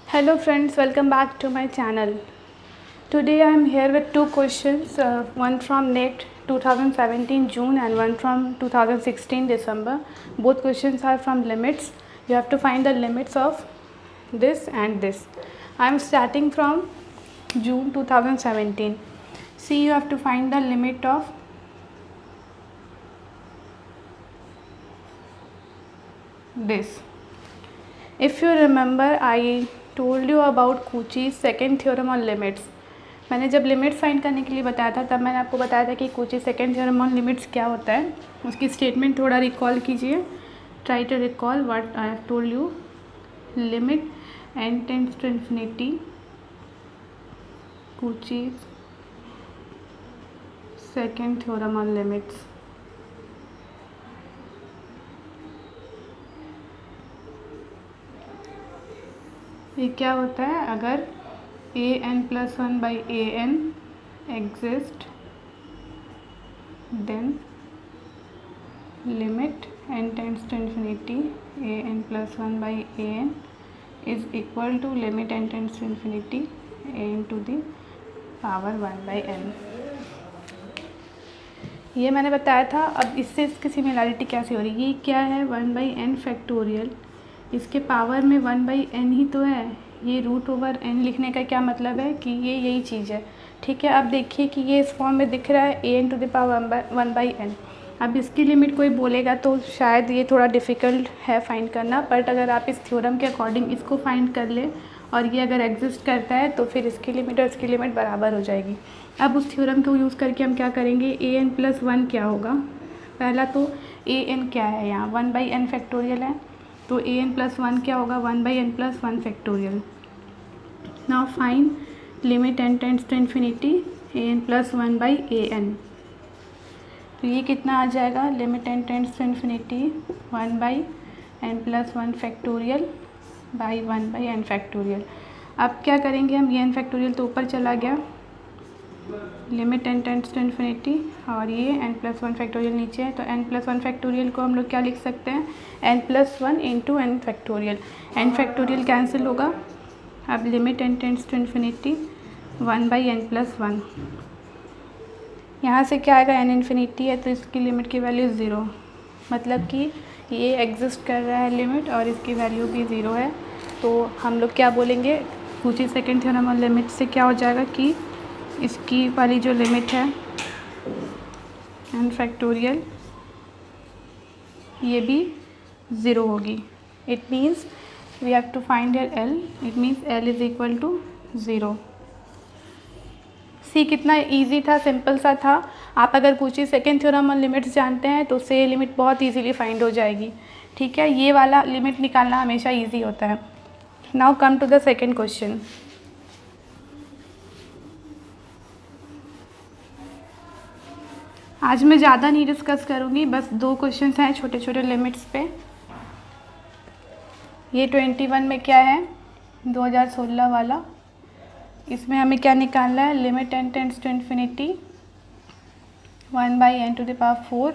Hello friends, welcome back to my channel. Today I am here with two questions, one from NET 2017 June and one from 2016 December. Both questions are from limits. You have to find the limits of this and this. I am starting from June 2017. See, you have to find the limit of this. If you remember, I told you about Cauchy's second theorem on limits. मैंने जब limits find करने के लिए बताया था तब मैंने आपको बताया था कि Cauchy's second theorem on limits क्या होता है. उसकी स्टेटमेंट थोड़ा रिकॉल कीजिए. Try to recall what I have told you. Limit n tends to infinity Cauchy's second theorem on limits. ये क्या होता है? अगर an+1/an exist then limit n tends to infinity an+1/an is equal to limit n tends to infinity an⁴1/n. ये मैंने बताया था. अब इससे इसकी सिमिलैरिटी कैसे हो रही है? ये क्या है? 1/n factorial. इसके पावर में 1/n ही तो है. ये √n लिखने का क्या मतलब है कि ये यही चीज़ है. ठीक है. अब देखिए कि ये इस फॉर्म में दिख रहा है an⁴1/n. अब इसकी लिमिट कोई बोलेगा तो शायद ये थोड़ा डिफ़िकल्ट है फाइंड करना, बट अगर आप इस थ्योरम के अकॉर्डिंग इसको फाइंड कर लें और ये अगर एग्जिस्ट करता है तो फिर इसकी लिमिट और इसकी लिमिट बराबर हो जाएगी. अब उस थ्योरम को यूज़ करके हम क्या करेंगे? an+1 क्या होगा? पहला तो an क्या है? यहाँ 1/n फैक्टोरियल है, तो an+1 क्या होगा? 1/n+1 factorial. Now find limit n tends to infinity an+1/an. तो ये कितना आ जाएगा? Limit n tends to infinity 1/n+1 factorial by 1/n factorial. अब क्या करेंगे हम? ये n फैक्टोरियल तो ऊपर चला गया, limit n tends to infinity, और ये n+1 फैक्टोरियल नीचे है. तो n+1 फैक्टोरियल को हम लोग क्या लिख सकते हैं? n+1 into n factorial. n factorial cancel होगा. अब limit n tends to infinity 1/n+1. यहाँ से क्या आएगा? n इन्फिनिटी है तो इसकी लिमिट की वैल्यू 0, मतलब कि ये एग्जिस्ट कर रहा है लिमिट और इसकी वैल्यू भी 0 है. तो हम लोग क्या बोलेंगे? Cauchy's second theorem on limit से क्या हो जाएगा कि इसकी वाली जो लिमिट है n फैक्टोरियल ये भी 0 होगी. It means we have to find here l. It means l is equal to 0. See कितना इजी था, सिंपल सा था. आप अगर Cauchy's second theorem on limits जानते हैं तो उससे ये लिमिट बहुत इजीली फाइंड हो जाएगी. ठीक है. ये वाला लिमिट निकालना हमेशा इजी होता है. Now come to the second question. आज मैं ज़्यादा नहीं डिस्कस करूँगी, बस 2 क्वेश्चंस हैं छोटे छोटे लिमिट्स पे. ये 21 में क्या है? 2016 वाला. इसमें हमें क्या निकालना है? Limit n tends to infinity 1/n⁴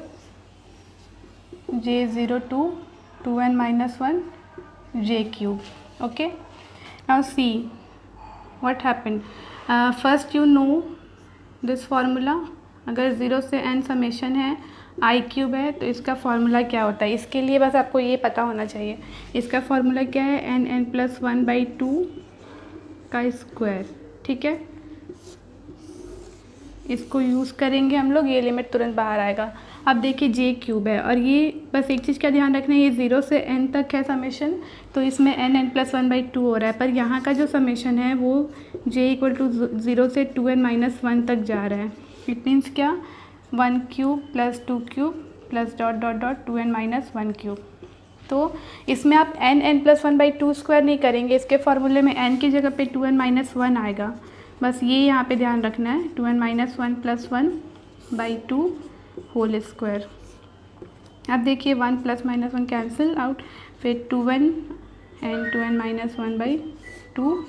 j0 to 2n-1 j³. Okay. Now see what happened. First you know this formula. अगर 0 से n समेशन है i³ है तो इसका फार्मूला क्या होता है? इसके लिए बस आपको ये पता होना चाहिए. इसका फार्मूला क्या है? n+1/2 का स्क्वायर. ठीक है. इसको यूज़ करेंगे हम लोग, ये लिमिट तुरंत बाहर आएगा. अब देखिए j³ है और ये बस एक चीज़ का ध्यान रखना है, ये 0 से n तक है समेशन, तो इसमें n+1/2 हो रहा है. पर यहाँ का जो समेशन है वो j=0 से 2n-1 तक जा रहा है. इट मीन्स क्या? 1³ + 2³ + ... 2n-1³. तो इसमें आप n+1/2 स्क्वायर नहीं करेंगे. इसके फार्मूले में n की जगह पे 2n-1 आएगा. बस ये यहाँ पे ध्यान रखना है. 2n-1 + 1/2 whole square. अब देखिए 1 + -1 कैंसिल आउट, फिर 2n and 2n-1/2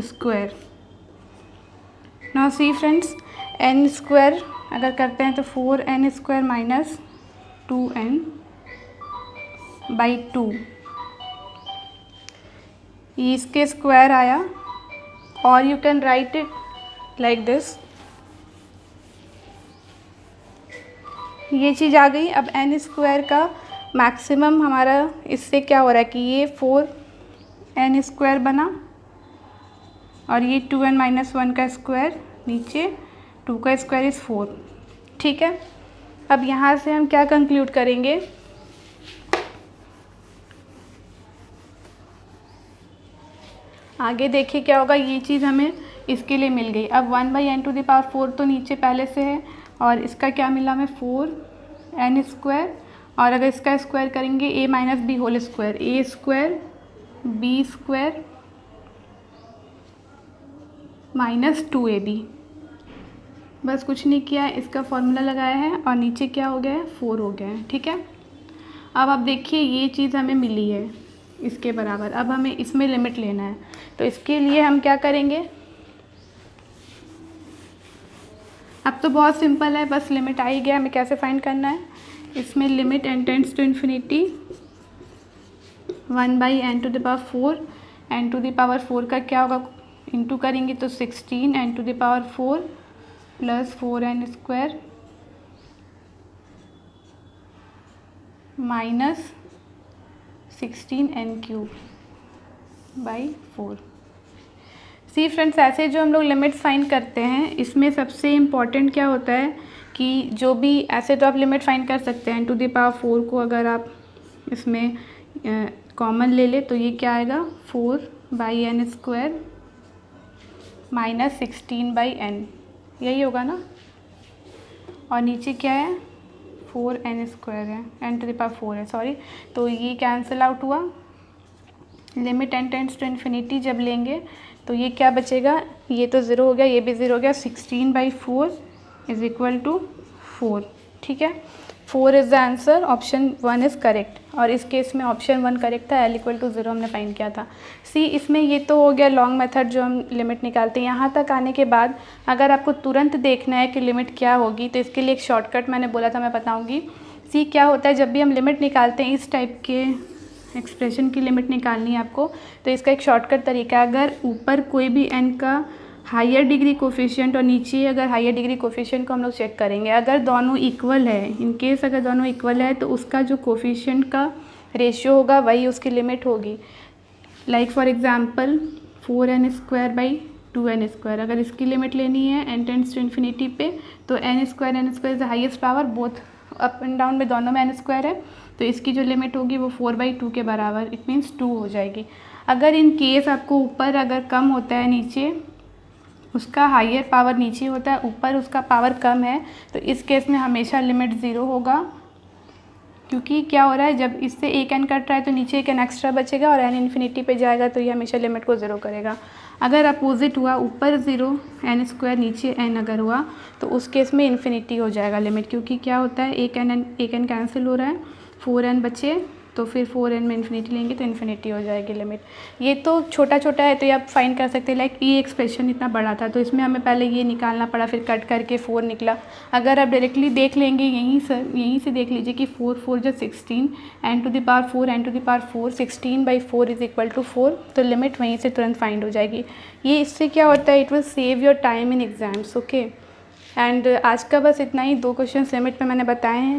square. Now see friends, n square अगर करते हैं तो 4n² - 2n/2. ये इसके स्क्वायर आया, और you can write it like this. ये चीज़ आ गई। अब एन स्क्वायर का मैक्सिमम हमारा इससे क्या हो रहा है कि ये 4n स्क्वायर बना, और ये 2n-1 का स्क्वायर, नीचे 2 का स्क्वायर इज़ 4। ठीक है, अब यहाँ से हम क्या कंक्लूड करेंगे, आगे देखिए क्या होगा। ये चीज़ हमें इसके लिए मिल गई। अब 1/n⁴ तो नीचे पहले से है, और इसका क्या मिला हमें 4n स्क्वायर, और अगर इसका स्क्वायर करेंगे a - b whole square, a square b square -2ab। बस कुछ नहीं किया है, इसका फॉर्मूला लगाया है, और नीचे क्या हो गया है 4 हो गया है। ठीक है, अब आप देखिए ये चीज़ हमें मिली है इसके बराबर। अब हमें इसमें लिमिट लेना है, तो इसके लिए हम क्या करेंगे, अब तो बहुत सिंपल है, बस लिमिट आ ही गया, हमें कैसे फाइंड करना है। इसमें limit n tends to infinity 1/n⁴, n⁴ का क्या होगा, इंटू करेंगे तो 16 n⁴ plus 4n square minus 16n³/4। सी फ्रेंड्स, ऐसे जो हम लोग लिमिट्स फाइंड करते हैं, इसमें सबसे इम्पॉर्टेंट क्या होता है कि जो भी, ऐसे तो आप लिमिट फाइंड कर सकते हैं n⁴ को अगर आप इसमें कॉमन ले ले तो ये क्या आएगा 4/n² माइनस 16/n, यही होगा ना। और नीचे क्या है 4n² है, n⁴ है, सॉरी, तो ये कैंसिल आउट हुआ। Limit n tends to infinity जब लेंगे तो ये क्या बचेगा, ये तो ज़ीरो हो गया, ये भी ज़ीरो हो गया, 16/4 इज़ इक्वल टू 4। ठीक है, 4 is the answer, option 1 is correct. और इस केस में ऑप्शन 1 करेक्ट था, l = 0 हमने फाइंड किया था। सी, इसमें ये तो हो गया लॉन्ग मेथड जो हम लिमिट निकालते हैं। यहाँ तक आने के बाद अगर आपको तुरंत देखना है कि लिमिट क्या होगी, तो इसके लिए एक शॉर्टकट मैंने बोला था, मैं बताऊँगी। सी, क्या होता है जब भी हम लिमिट निकालते हैं, इस टाइप के एक्सप्रेशन की लिमिट निकालनी है आपको, तो इसका एक शॉर्टकट तरीका है, अगर ऊपर कोई भी n का हायर डिग्री कोफिशिएंट और नीचे अगर हायर डिग्री कोफिशिएंट को हम लोग चेक करेंगे, अगर दोनों इक्वल है, इन केस अगर दोनों इक्वल है तो उसका जो कोफिशिएंट का रेशियो होगा वही उसकी लिमिट होगी। लाइक फॉर एग्जांपल 4n²/2n², अगर इसकी लिमिट लेनी है n टेंड्स टू इन्फिनिटी पे, तो n² is the highest power, both up and down में दोनों में n² है, तो इसकी जो लिमिट होगी वो 4/2 के बराबर, इट मीन्स 2 हो जाएगी। अगर इन केस आपको ऊपर अगर कम होता है, नीचे उसका हायर पावर नीचे होता है, ऊपर उसका पावर कम है, तो इस केस में हमेशा लिमिट 0 होगा, क्योंकि क्या हो रहा है जब इससे एक n कट रहा है तो नीचे एक n एक्स्ट्रा बचेगा, और n इन्फिनिटी पे जाएगा तो ये हमेशा लिमिट को 0 करेगा। अगर अपोजिट हुआ, ऊपर 0 n² नीचे n अगर हुआ, तो उस केस में इन्फिनिटी हो जाएगा लिमिट, क्योंकि क्या होता है एक n कैंसिल हो रहा है, 4n बचे, तो फिर 4n में इन्फिनिटी लेंगे तो इन्फिनिटी हो जाएगी लिमिट। ये तो छोटा छोटा है तो ये आप फाइंड कर सकते हैं। लाइक ये एक्सप्रेशन इतना बड़ा था तो इसमें हमें पहले ये निकालना पड़ा, फिर कट करके 4 निकला। अगर आप डायरेक्टली देख लेंगे यहीं से देख लीजिए कि 4 4 जो 16 n⁴ 16/4 इज़ इक्वल टू 4, तो लिमिट वहीं से तुरंत फाइंड हो जाएगी। ये इससे क्या होता है, it will save your time in exams. Okay, and आज का बस इतना ही, 2 क्वेश्चन लिमिट पे मैंने बताए हैं।